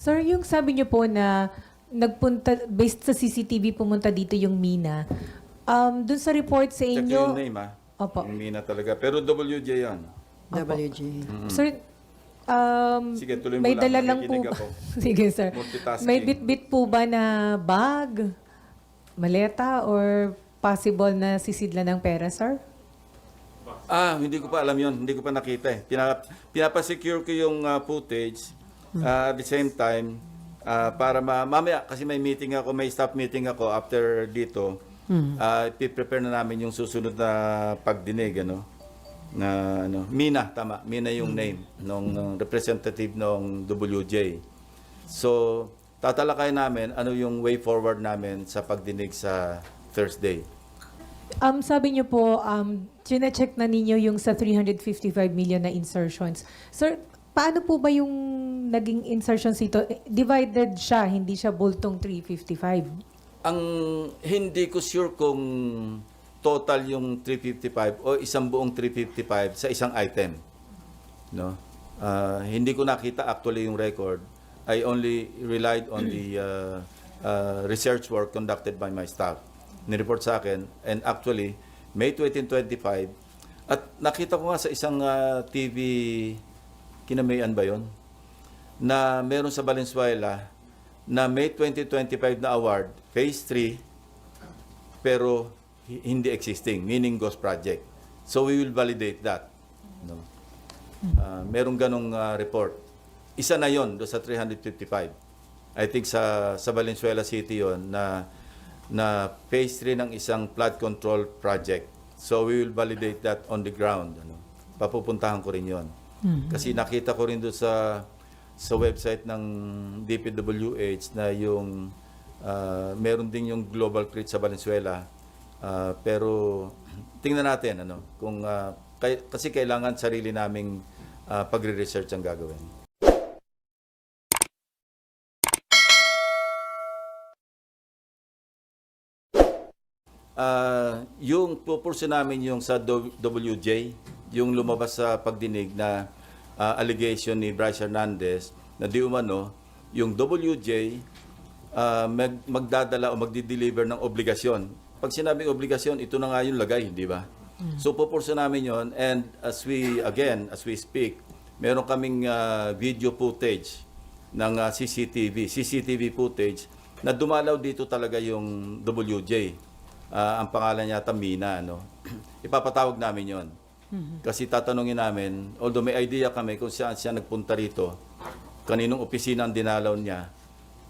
Sir, yung sabi niyo po na nagpunta, based sa CCTV, pumunta dito yung Mina. Dun sa report sa Check ko inyo, yung name, ha? opo. Yung Mina talaga. Pero WJ yan. WG. Sir, Sige, tuloy mo may lang. dala lang po. Nakikinig ako. Sige, sir. Multitasking. May bit-bit po ba na bag, maleta, or possible na sisidla ng pera, sir? Hindi ko pa alam yon. Hindi ko pa nakita eh. Pinapasecure ko yung footage at the same time para mamaya kasi may meeting ako, may staff meeting ako after dito. I-prepare na namin yung susunod na pagdinig, ano? Na ano, Mina, tama. Mina yung name ng representative ng WJ. So, tatalakay namin ano yung way forward namin sa pagdinig sa Thursday. Sabi niyo po, chine-check na ninyo yung sa 355 million na insertions. Sir, paano po ba yung naging insertions ito? Divided siya, hindi siya bultong 355. Ang hindi ko sure kung total yung 355 o isang buong 355 sa isang item. No? Hindi ko nakita actually yung record. I only relied on the research work conducted by my staff. Nireport sa akin, and actually, May 2025, at nakita ko nga sa isang TV, kinamayan ba yun? Na meron sa Valenzuela na May 2025 na award, Phase 3, pero hindi existing, meaning ghost project. So we will validate that. No? Merong ganong report. Isa na yon do sa 355. I think sa Valenzuela City yon na phase 3 ng isang flood control project. So we will validate that on the ground. Ano? Papupuntahan ko rin yon. Kasi nakita ko rin doon sa website ng DPWH na yung meron din yung global crit sa Valenzuela. Pero tingnan natin ano kung kasi kailangan sarili naming pagre-research ang gagawin. Yung pupurso namin yung sa WJ, yung lumabas sa pagdinig na allegation ni Bryce Hernandez na di umano, yung WJ magdadala o magdi-deliver ng obligasyon. Pag sinabing obligasyon, ito na nga yung lagay, di ba? So pupurso namin yon, and as we speak, meron kaming video footage ng CCTV footage na dumalaw dito talaga yung WJ. Ang pangalan niya Mina, no? Ipapatawag namin yon. Kasi tatanungin namin, although may idea kami kung saan siya nagpunta rito, kaninong opisina ang dinalaw niya,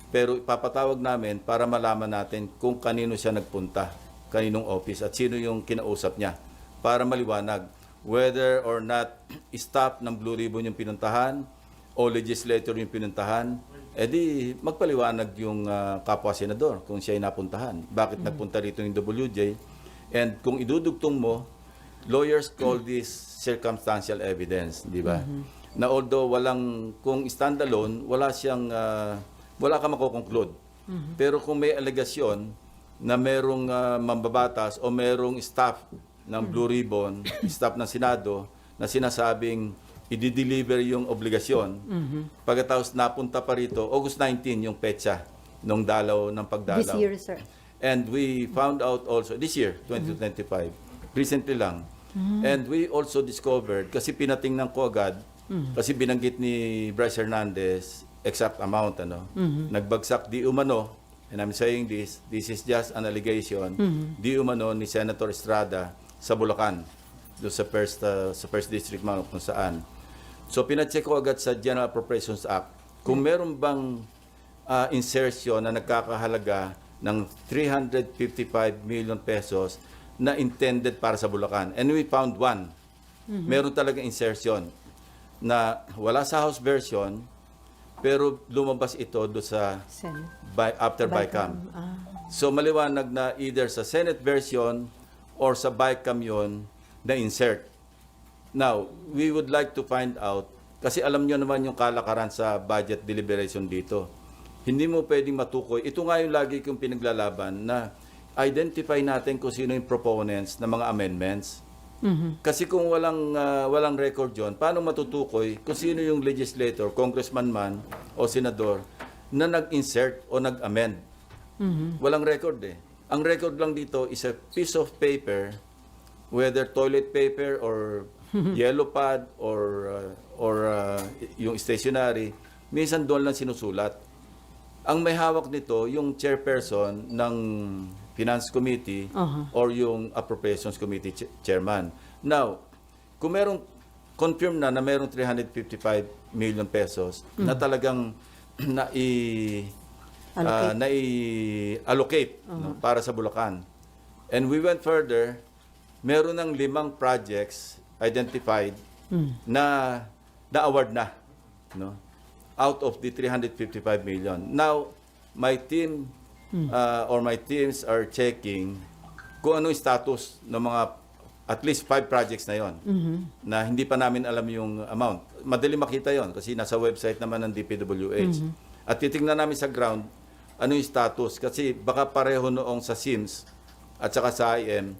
pero ipapatawag namin para malaman natin kung kanino siya nagpunta, kaninong office, at sino yung kinausap niya, para maliwanag whether or not staff ng Blue Ribbon yung pinuntahan o legislator yung pinuntahan. Di magpaliwanag yung kapwa senador kung siya ay napuntahan. Bakit nagpunta rito yung WJ? And kung idudugtong mo, lawyers call this circumstantial evidence, di ba? Na although kung standalone, wala ka makukonclude. Pero kung may alegasyon na merong mambabatas o merong staff ng Blue Ribbon, staff ng Senado, na sinasabing i-deliver yung obligasyon. Pagkatapos napunta pa rito, August 19 yung petsa nung pagdalaw. This year, sir. And we found out also, this year, 2025, recently lang. And we also discovered, kasi pinatingnan ko agad, kasi binanggit ni Bryce Hernandez, exact amount, nagbagsak di umano, and I'm saying this is just an allegation, di umano ni Senator Estrada sa Bulacan, doon sa first district man kung saan. So pinacheck ko agad sa General Appropriations Act kung meron bang insertion na nagkakahalaga ng 355 million pesos na intended para sa Bulacan. And we found one. Meron talaga insertion na wala sa House version pero lumabas ito do sa after BICAM. So maliwanag na either sa Senate version or sa BICAM yun na insert. Now, we would like to find out, kasi alam nyo naman yung kalakaran sa budget deliberation dito. Hindi mo pwedeng matukoy. Ito nga yung lagi kong pinaglalaban na identify natin kung sino yung proponents ng mga amendments. Kasi kung walang record yon, paano matutukoy kung sino yung legislator, congressman man o senador na nag-insert o nag-amend? Walang record eh. Ang record lang dito is a piece of paper, whether toilet paper or yellow pad or yung stationery, minsan doon lang sinusulat. Ang may hawak nito yung chairperson ng Finance Committee or yung Appropriations Committee chairman. Now, kung merong confirm na merong 355 million pesos na talagang nai-allocate no, para sa Bulacan. And we went further, meron ng 5 projects identified na na-award na, no, out of the 355 million. Now, my team or my teams are checking kung ano yung status ng mga at least 5 projects na yon na hindi pa namin alam yung amount. Madali makita yon kasi nasa website naman ng DPWH. At titingnan namin sa ground ano yung status kasi baka pareho noong sa SIMS at saka sa IM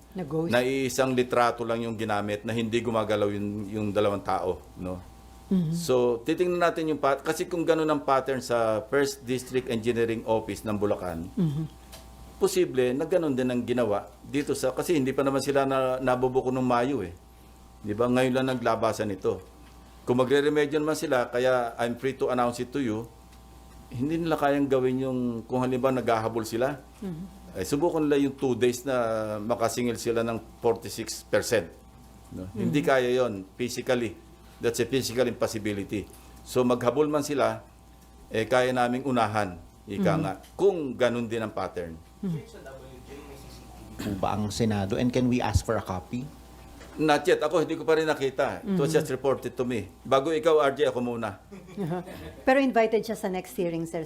na isang litrato lang yung ginamit na hindi gumagalaw yung dalawang tao, no. So titingnan natin yung kasi kung gano'n ang pattern sa First District Engineering Office ng Bulacan, posible na gano'n din ang ginawa dito sa kasi hindi pa naman sila nabubuko ng Mayo eh. 'Di ba? Ngayon lang naglabasan ito. Kung magre-remedyo man sila, kaya I'm free to announce it to you, hindi nila kayang gawin yung kung halimbawa naghahabol sila. Ay subukan nila yung 2 days na makasingil sila ng 46%. No? Hindi kaya 'yon physically. That's a physical impossibility. So maghabol man sila, kaya naming unahan, ika nga, kung ganun din ang pattern. Po ba ang Senado? And can we ask for a copy? Not yet. Ako, hindi ko pa rin nakita. It was just reported to me. Bago ikaw, RJ, ako muna. Pero invited siya sa next hearing, sir.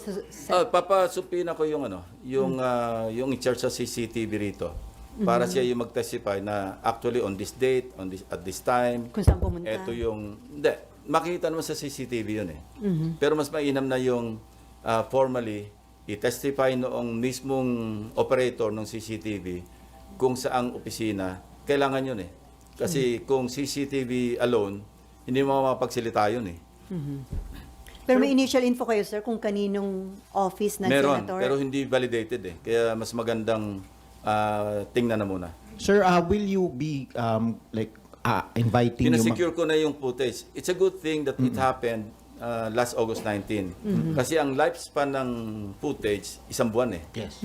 Papasupin ako yung yung in charge sa CCTV rito. Para siya yung mag-testify na actually on this date, at this time, Kung saan pumunta. ito yung, hindi, makikita naman sa CCTV yun eh. Pero mas mainam na yung formally, i-testify noong mismong operator ng CCTV kung saang opisina, kailangan yun eh. Kasi kung CCTV alone, hindi mo mapagsilita yun eh. Pero may initial info kayo, sir, kung kaninong office ng Meron, senator? pero hindi validated eh. Kaya mas magandang tingnan na muna. Sir, will you be inviting Pinasecure ko na yung footage. It's a good thing that it happened last August 19. Kasi ang lifespan ng footage, 1 buwan eh. Yes.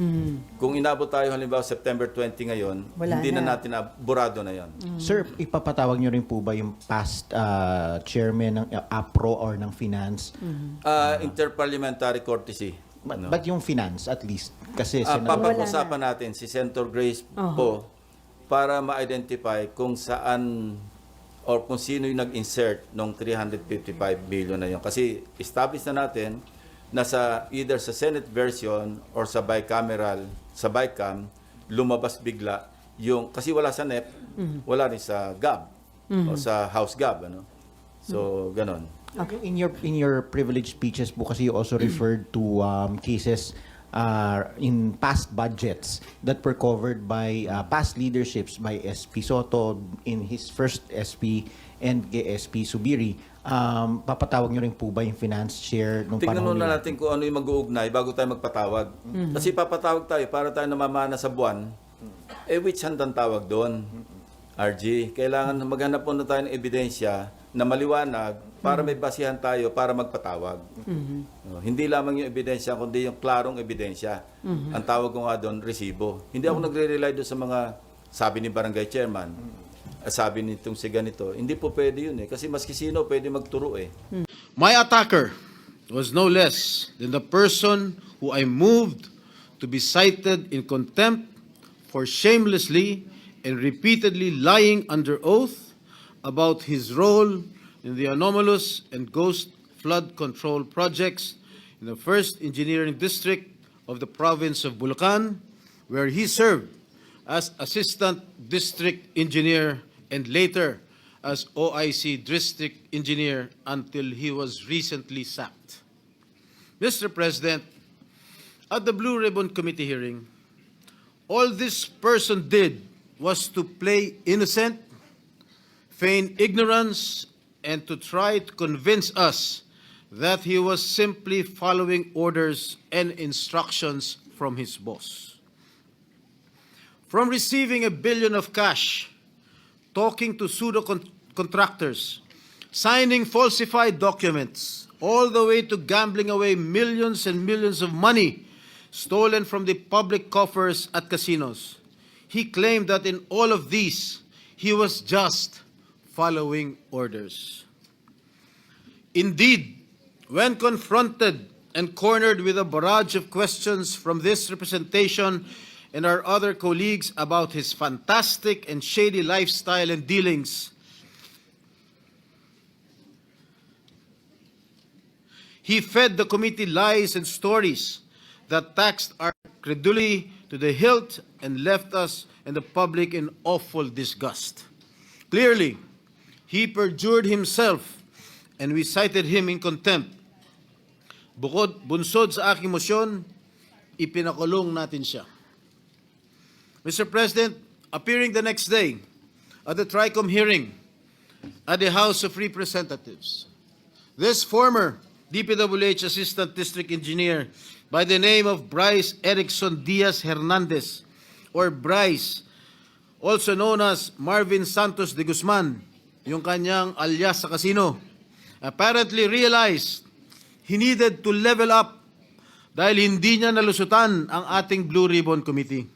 Kung inabot tayo halimbawa September 20 ngayon, Wala hindi na na. natin burado na yon. Sir, ipapatawag nyo rin po ba yung past chairman ng APRO or ng Finance? Interparliamentary courtesy. But yung Finance at least? Kasi Papag-usapan natin si Senator Grace po para ma-identify kung saan or kung sino yung nag-insert ng 355 billion na yun. Kasi establish na natin na either sa Senate version or sa bicameral, sa BICAM, lumabas bigla yung, kasi wala sa NEP, wala rin sa GAB o sa House GAB. Ano? So, ganon. Okay. In your privileged speeches po kasi you also referred to cases in past budgets that were covered by past leaderships by SP Soto in his first SP and SP Subiri. Papatawag nyo rin po ba yung finance chair nung Tingnan panahon muna nila? natin kung ano yung mag-uugnay bago tayo magpatawag. Kasi papatawag tayo para tayo namamana sa buwan. Which hand ang tawag doon? RG, kailangan maghanap muna tayo ng ebidensya na maliwanag para may basihan tayo para magpatawag. Hindi lamang yung ebidensya, kundi yung klarong ebidensya. Ang tawag ko nga doon, resibo. Hindi ako nagre-rely doon sa mga sabi ni barangay chairman, sabi nitong si ganito. Hindi po pwede yun eh. Kasi maski sino pwede magturo eh. My attacker was no less than the person who I moved to be cited in contempt for shamelessly and repeatedly lying under oath about his role in the anomalous and ghost flood control projects in the 1st Engineering District of the province of Bulacan, where he served as Assistant District Engineer and later as OIC District Engineer until he was recently sacked. Mr. President, at the Blue Ribbon Committee hearing, all this person did was to play innocent feign ignorance and to try to convince us that he was simply following orders and instructions from his boss. From receiving $1 billion of cash, talking to pseudo-contractors, signing falsified documents, all the way to gambling away millions and millions of money stolen from the public coffers at casinos. He claimed that in all of these, he was just following orders. Indeed, when confronted and cornered with a barrage of questions from this representation and our other colleagues about his fantastic and shady lifestyle and dealings, he fed the committee lies and stories that taxed our credulity to the hilt and left us and the public in awful disgust. Clearly, he perjured himself and we cited him in contempt. Bunsod sa aking motion, ipinakulong natin siya. Mr. President, appearing the next day at the TRICOM hearing at the House of Representatives, this former DPWH Assistant District Engineer by the name of Bryce Erickson Diaz Hernandez, or Bryce, also known as Marvin Santos de Guzman, yung kanyang alias sa casino, apparently realized he needed to level up dahil hindi niya nalusutan ang ating Blue Ribbon Committee.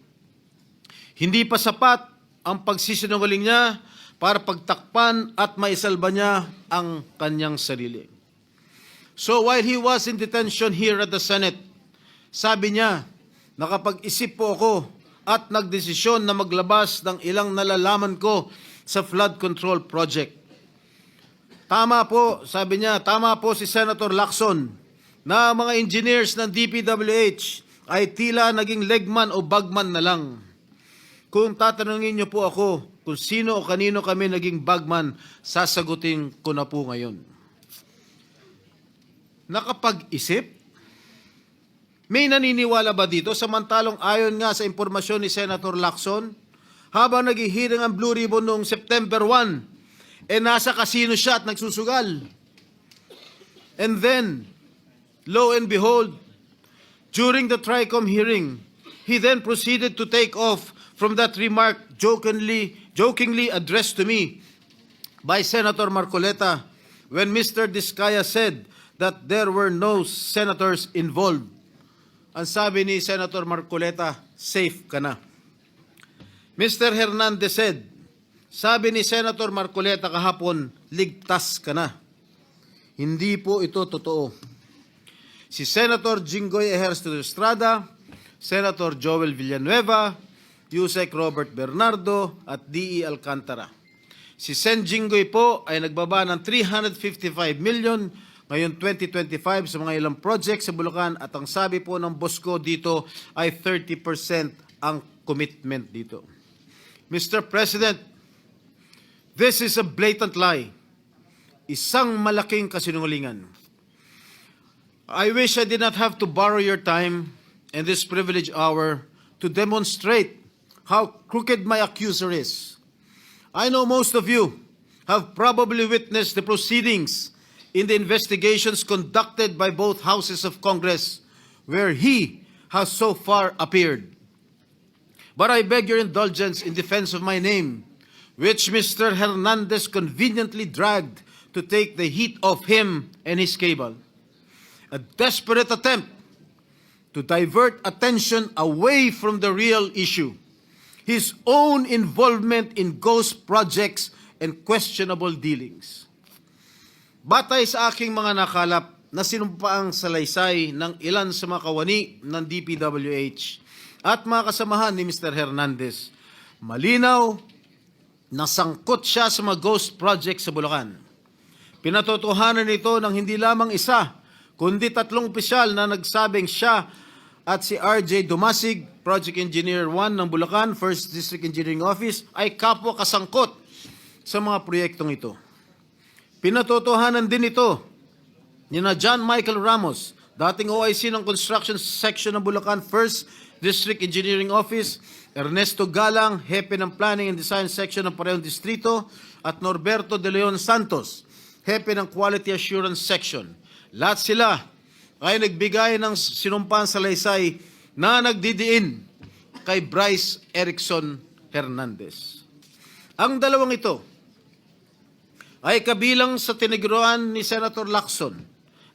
Hindi pa sapat ang pagsisinungaling niya para pagtakpan at maisalba niya ang kanyang sarili. So while he was in detention here at the Senate, sabi niya, nakapag-isip po ako at nagdesisyon na maglabas ng ilang nalalaman ko sa flood control project. Tama po, sabi niya, tama po si Senator Lacson na mga engineers ng DPWH ay tila naging legman o bagman na lang. Kung tatanungin niyo po ako kung sino o kanino kami naging bagman, sasagutin ko na po ngayon. Nakapag-isip? May naniniwala ba dito? Samantalong ayon nga sa impormasyon ni Senator Lacson, habang naghihiring ang Blue Ribbon noong September 1, nasa casino siya at nagsusugal. And then, lo and behold, during the TRICOM hearing, he then proceeded to take off from that remark jokingly addressed to me by Senator Marcoleta when Mr. Diskaya said that there were no senators involved. Ang sabi ni Senator Marcoleta, safe ka na. Mr. Hernandez said, sabi ni Senator Marcoleta kahapon, ligtas ka na. Hindi po ito totoo. Si Senator Jinggoy Ejercito Estrada, Senator Joel Villanueva, Yusek Robert Bernardo at D.E. Alcantara. Si Sen Jinggoy po ay nagbaba ng 355 million ngayon 2025 sa mga ilang projects sa Bulacan at ang sabi po ng boss ko dito ay 30% ang commitment dito. Mr. President, this is a blatant lie. Isang malaking kasinungalingan. I wish I did not have to borrow your time in this privileged hour to demonstrate how crooked my accuser is. I know most of you have probably witnessed the proceedings in the investigations conducted by both houses of Congress, where he has so far appeared. But I beg your indulgence in defense of my name, which Mr. Hernandez conveniently dragged to take the heat off him and his cable. A desperate attempt to divert attention away from the real issue, his own involvement in ghost projects and questionable dealings. Batay sa aking mga nakalap na sinumpaang salaysay ng ilan sa mga kawani ng DPWH at mga kasamahan ni Mr. Hernandez, malinaw na sangkot siya sa mga ghost projects sa Bulacan. Pinatotohanan nito ng hindi lamang isa, kundi 3 opisyal na nagsabing siya at si RJ Dumasig, Project Engineer 1 ng Bulacan, 1st District Engineering Office, ay kapwa kasangkot sa mga proyektong ito. Pinatotohanan din ito ni na John Michael Ramos, dating OIC ng Construction Section ng Bulacan 1st District Engineering Office, Ernesto Galang, Hepe ng Planning and Design Section ng parehong distrito, at Norberto De Leon Santos, hepe ng Quality Assurance Section. Lahat sila ay nagbigay ng sinumpang salaysay na nagdidiin kay Bryce Erickson Hernandez. Ang dalawang ito ay kabilang sa tiniguruan ni Senator Lacson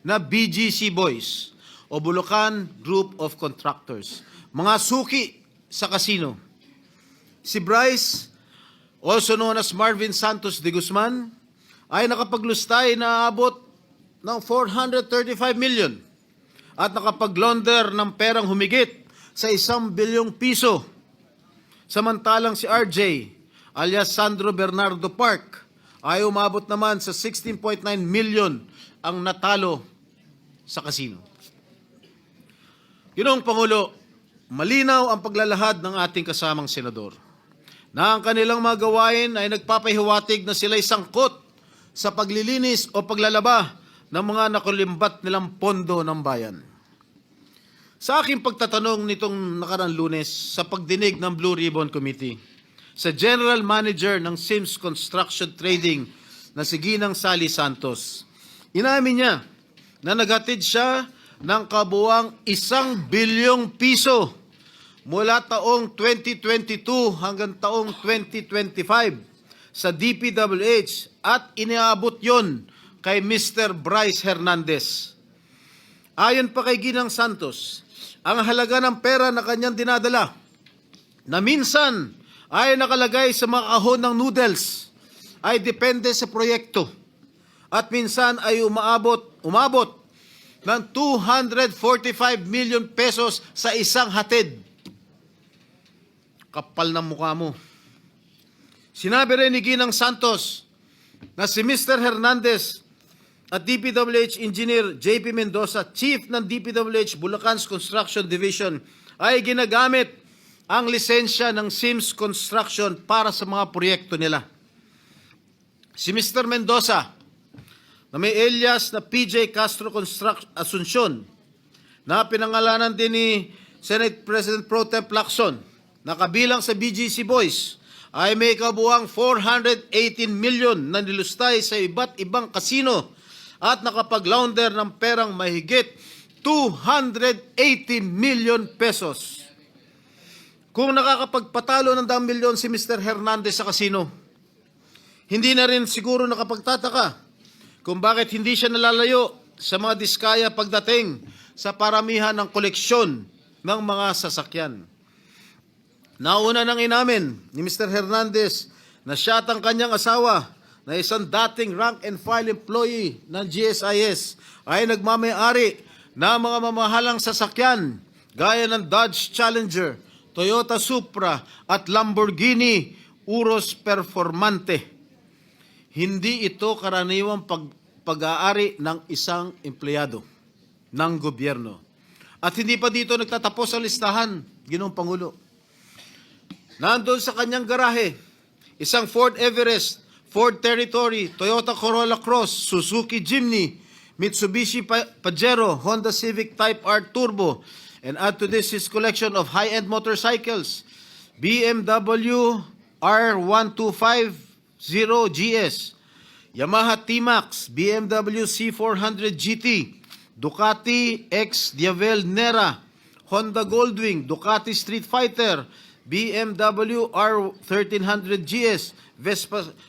na BGC Boys o Bulacan Group of Contractors, mga suki sa kasino. Si Bryce, also known as Marvin Santos de Guzman, ay nakapaglustay na abot ng 435 million at nakapag-launder ng perang humigit sa 1 bilyong piso. Samantalang si RJ, alias Sandro Bernardo Park, ay umabot naman sa 16.9 million ang natalo sa kasino. Ginoong Pangulo, malinaw ang paglalahad ng ating kasamang senador na ang kanilang mga gawain ay nagpapahiwatig na sila'y sangkot sa paglilinis o paglalaba ng mga nakulimbat nilang pondo ng bayan. Sa aking pagtatanong nitong nakarang Lunes sa pagdinig ng Blue Ribbon Committee, sa General Manager ng Sims Construction Trading na si Ginang Sally Santos, inamin niya na naghatid siya ng kabuang 1 bilyong piso mula taong 2022 hanggang taong 2025 sa DPWH at iniabot yon kay Mr. Bryce Hernandez. Ayon pa kay Ginang Santos, ang halaga ng pera na kanyang dinadala na minsan ay nakalagay sa mga kahon ng noodles ay depende sa proyekto at minsan ay umabot ng 245 million pesos sa isang hatid. Kapal ng mukha mo. Sinabi rin ni Ginang Santos na si Mr. Hernandez at DPWH Engineer JP Mendoza, Chief ng DPWH Bulacan's Construction Division, ay ginagamit ang lisensya ng Sims Construction para sa mga proyekto nila. Si Mr. Mendoza, na may alias na PJ Castro Asuncion, na pinangalanan din ni Senate President Pro Tem Lacson, na kabilang sa BGC Boys, ay may kabuang 418 million na nilustay sa iba't ibang kasino at nakapag-launder ng perang mahigit 280 million pesos. Kung nakakapagpatalo ng 10 milyon si Mr. Hernandez sa kasino, hindi na rin siguro nakapagtataka kung bakit hindi siya nalalayo sa mga diskaya pagdating sa paramihan ng koleksyon ng mga sasakyan. Nauna nang inamin ni Mr. Hernandez na siya at ang kanyang asawa na isang dating rank and file employee ng GSIS ay nagmamayari ng mga mamahalang sasakyan gaya ng Dodge Challenger, Toyota Supra at Lamborghini Urus Performante. Hindi ito karaniwang pag-aari ng isang empleyado ng gobyerno. At hindi pa dito nagtatapos ang listahan, Ginoong Pangulo. Nandun sa kanyang garahe, isang Ford Everest, Ford Territory, Toyota Corolla Cross, Suzuki Jimny, Mitsubishi Pajero, Honda Civic Type R Turbo, and add to this his collection of high-end motorcycles, BMW R1250GS, Yamaha T-Max, BMW C400 GT, Ducati X Diavel Nera, Honda Goldwing, Ducati Street Fighter, BMW R1300 GS,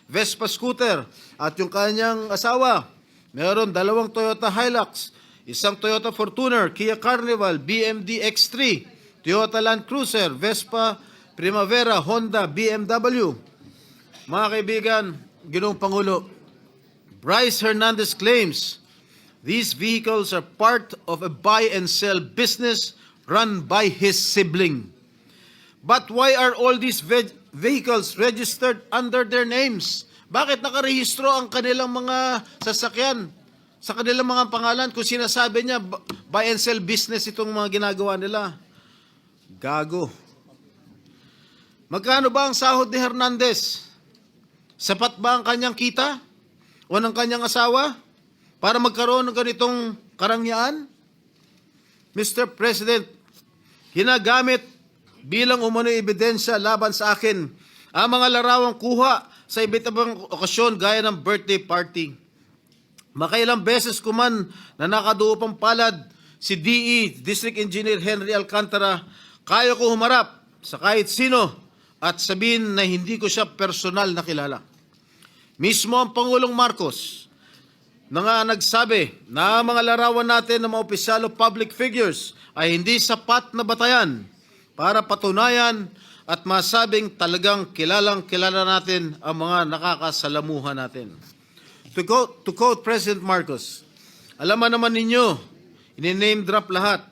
Vespa scooter, at yung kanyang asawa, meron 2 Toyota Hilux, isang Toyota Fortuner, Kia Carnival, BMD X3, Toyota Land Cruiser, Vespa Primavera, Honda, BMW. Mga kaibigan, Ginoong Pangulo, Bryce Hernandez claims these vehicles are part of a buy and sell business run by his sibling. But why are all these vehicles registered under their names? Bakit nakarehistro ang kanilang mga sasakyan sa kanilang mga pangalan kung sinasabi niya buy and sell business itong mga ginagawa nila? Gago. Magkano ba ang sahod ni Hernandez? Sapat ba ang kanyang kita o ng kanyang asawa para magkaroon ng ganitong karangyaan? Mr. President, ginagamit bilang umano'y ebidensya laban sa akin ang mga larawang kuha sa iba't ibang okasyon gaya ng birthday party. Makailang beses ko man na nakaduo pang palad si DE, District Engineer Henry Alcantara, kaya ko humarap sa kahit sino at sabihin na hindi ko siya personal na kilala. Mismo ang Pangulong Marcos na nga nagsabi na ang mga larawan natin ng mga opisyal o public figures ay hindi sapat na batayan para patunayan at masabing talagang kilala natin ang mga nakakasalamuhan natin. To quote President Marcos, alam naman ninyo, ini-name drop lahat.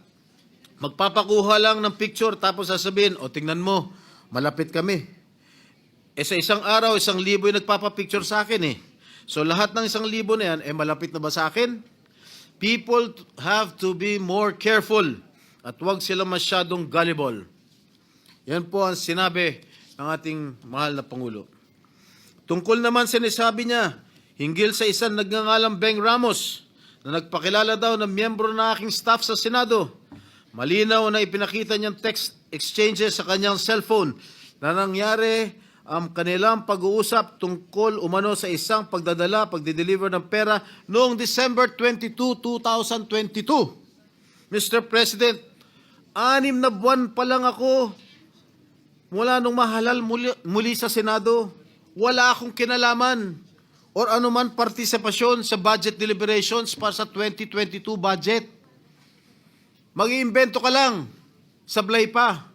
Magpapakuha lang ng picture tapos sasabihin, o tingnan mo, malapit kami. Sa isang araw, 1,000 yung nagpapapicture sa akin eh. So lahat ng 1,000 na yan, malapit na ba sa akin? People have to be more careful at huwag sila masyadong gullible. Yan po ang sinabi ng ating mahal na Pangulo. Tungkol naman sinasabi niya, hinggil sa isang nagngangalang Beng Ramos na nagpakilala daw ng miyembro ng aking staff sa Senado. Malinaw na ipinakita niyang text exchanges sa kanyang cellphone na nangyari ang kanilang pag-uusap tungkol umano sa isang pagdideliver ng pera noong December 22, 2022. Mr. President, 6 na buwan pa lang ako mula nung mahalal muli sa Senado. Wala akong kinalaman or anuman partisipasyon sa budget deliberations para sa 2022 budget. Mag-iimbento ka lang, sablay pa.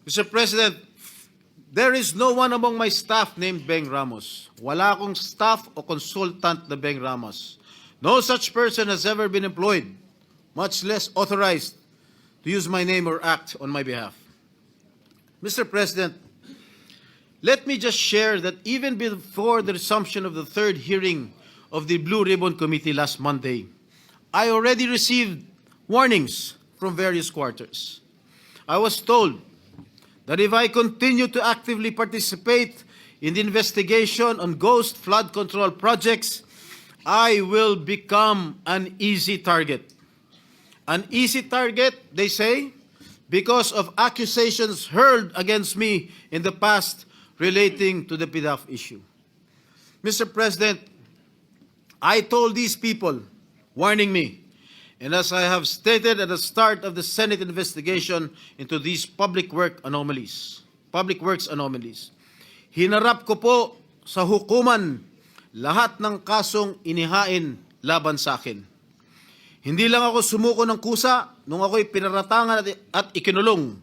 Mr. President, there is no one among my staff named Beng Ramos. Wala akong staff o consultant na Beng Ramos. No such person has ever been employed, much less authorized to use my name or act on my behalf. Mr. President, let me just share that even before the resumption of the third hearing of the Blue Ribbon Committee last Monday, I already received warnings from various quarters. I was told that if I continue to actively participate in the investigation on ghost flood control projects, I will become an easy target. An easy target, they say, because of accusations hurled against me in the past relating to the PDAF issue. Mr. President, I told these people, warning me, and as I have stated at the start of the Senate investigation into these public works anomalies, hinarap ko po sa hukuman lahat ng kasong inihain laban sa akin. Hindi lang ako sumuko ng kusa nung ako'y pinaratangan at ikinulong.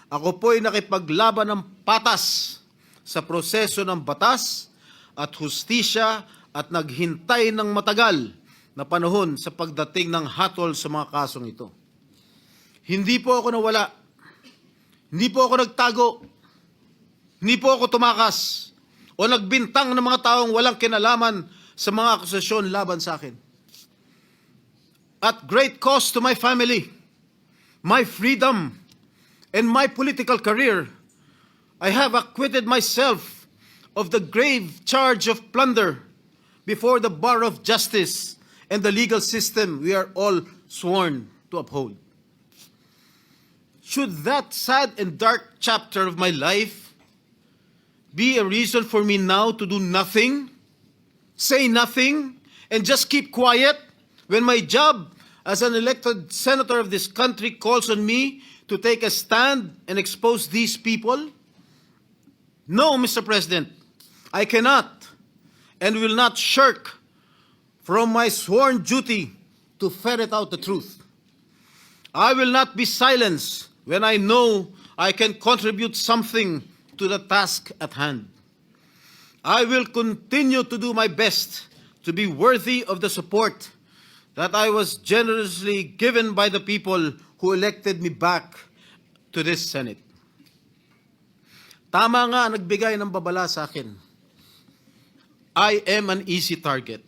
Ako po'y nakipaglaban ng patas sa proseso ng batas at hustisya at naghintay ng matagal na panahon sa pagdating ng hatol sa mga kasong ito. Hindi po ako nawala. Hindi po ako nagtago. Hindi po ako tumakas o nagbintang ng mga taong walang kinalaman sa mga akusasyon laban sa akin. At great cost to my family, my freedom, and my political career, I have acquitted myself of the grave charge of plunder before the bar of justice and the legal system we are all sworn to uphold. Should that sad and dark chapter of my life be a reason for me now to do nothing, say nothing, and just keep quiet when my job as an elected senator of this country calls on me to take a stand and expose these people? No, Mr. President, I cannot and will not shirk from my sworn duty to ferret out the truth. I will not be silenced when I know I can contribute something to the task at hand. I will continue to do my best to be worthy of the support that I was generously given by the people who elected me back to this Senate. Tama nga nagbigay ng babala sa akin. I am an easy target.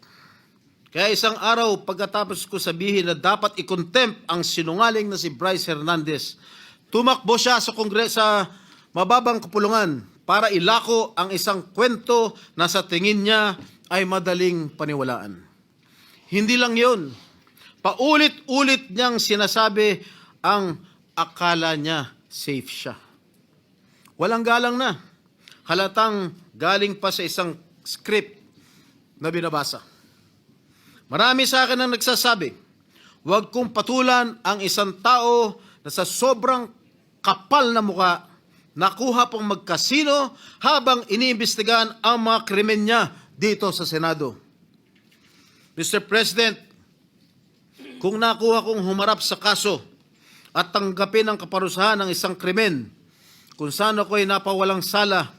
Kaya isang araw pagkatapos ko sabihin na dapat i-contempt ang sinungaling na si Bryce Hernandez, tumakbo siya sa sa mababang kapulungan para ilako ang isang kwento na sa tingin niya ay madaling paniwalaan. Hindi lang yun. Paulit-ulit niyang sinasabi ang akala niya safe siya. Walang galang na. halatang galing pa sa isang script na binabasa. Marami sa akin ang nagsasabi, huwag kong patulan ang isang tao na sa sobrang kapal na muka, nakuha pong magkasino habang iniimbestigahan ang mga krimen niya dito sa Senado. Mr. President, kung nakuha kong humarap sa kaso at tanggapin ang kaparusahan ng isang krimen kung saan ako'y napawalang sala,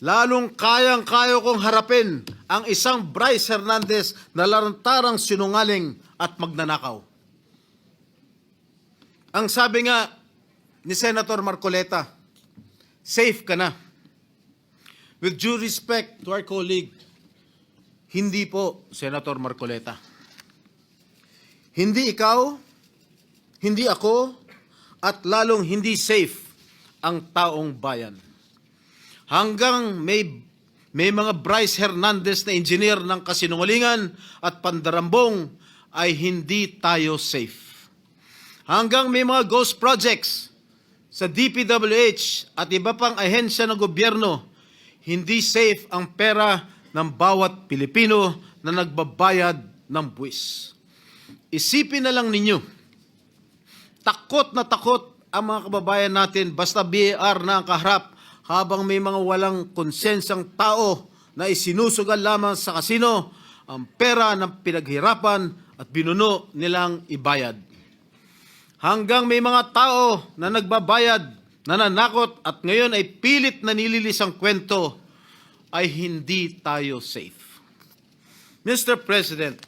lalong kayang-kaya kong harapin ang isang Bryce Hernandez na lantarang sinungaling at magnanakaw. Ang sabi nga ni Senator Marcoleta, safe ka na. With due respect to our colleague, hindi po, Senator Marcoleta. Hindi ikaw, hindi ako, at lalong hindi safe ang taong bayan. Hanggang may mga Bryce Hernandez na engineer ng kasinungalingan at pandarambong ay hindi tayo safe. Hanggang may mga ghost projects sa DPWH at iba pang ahensya ng gobyerno, hindi safe ang pera ng bawat Pilipino na nagbabayad ng buwis. Isipin na lang ninyo, takot na takot ang mga kababayan natin basta BAR na ang kaharap habang may mga walang konsensang tao na isinusugal lamang sa kasino ang pera ng pinaghirapan at binuno nilang ibayad. Hanggang may mga tao na nagbabayad, nananakot at ngayon ay pilit na nililis ang kwento, ay hindi tayo safe. Mr. President,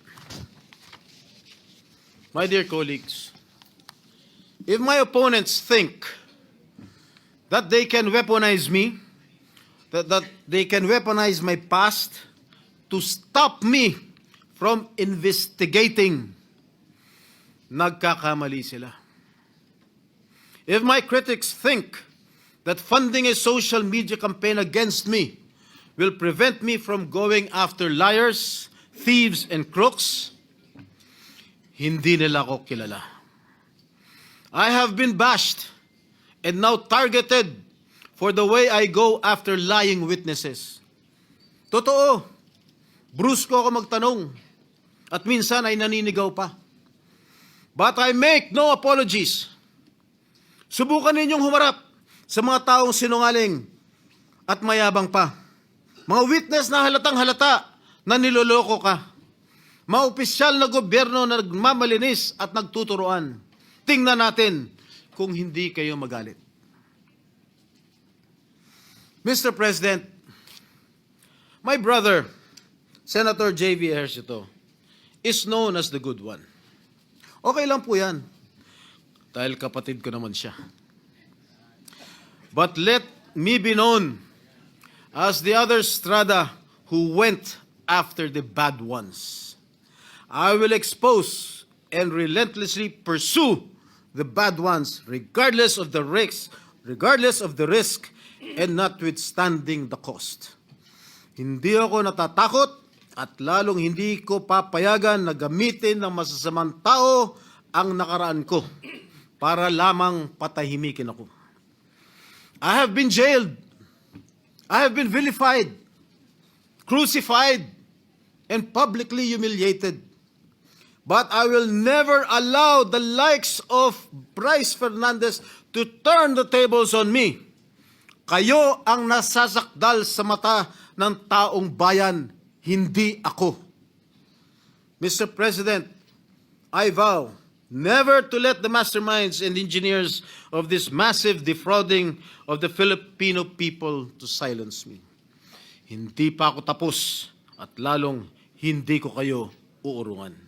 my dear colleagues, if my opponents think that they can weaponize me, that they can weaponize my past to stop me from investigating, nagkakamali sila. If my critics think that funding a social media campaign against me will prevent me from going after liars, thieves, and crooks, hindi nila ako kilala. I have been bashed and now targeted for the way I go after lying witnesses. Totoo, brusko ako magtanong at minsan ay naninigaw pa. But I make no apologies. Subukan ninyong humarap sa mga taong sinungaling at mayabang pa. Mga witness na halatang halata na niloloko ka. Mga opisyal na gobyerno na nagmamalinis at nagtuturoan. Tingnan natin kung hindi kayo magalit. Mr. President, my brother, Senator J.V. Ejercito, is known as the good one. Okay lang po yan. Dahil kapatid ko naman siya. But let me be known as the other strada who went after the bad ones. I will expose and relentlessly pursue the bad ones regardless of the risk, and notwithstanding the cost. Hindi ako natatakot at lalong hindi ko papayagan na gamitin ng masasamang tao ang nakaraan ko para lamang patahimikin ako. I have been jailed. I have been vilified, crucified, and publicly humiliated. But I will never allow the likes of Bryce Fernandez to turn the tables on me. Kayo ang nasasakdal sa mata ng taong bayan, hindi ako. Mr. President, I vow never to let the masterminds and engineers of this massive defrauding of the Filipino people to silence me. Hindi pa ako tapos at lalong hindi ko kayo uurungan.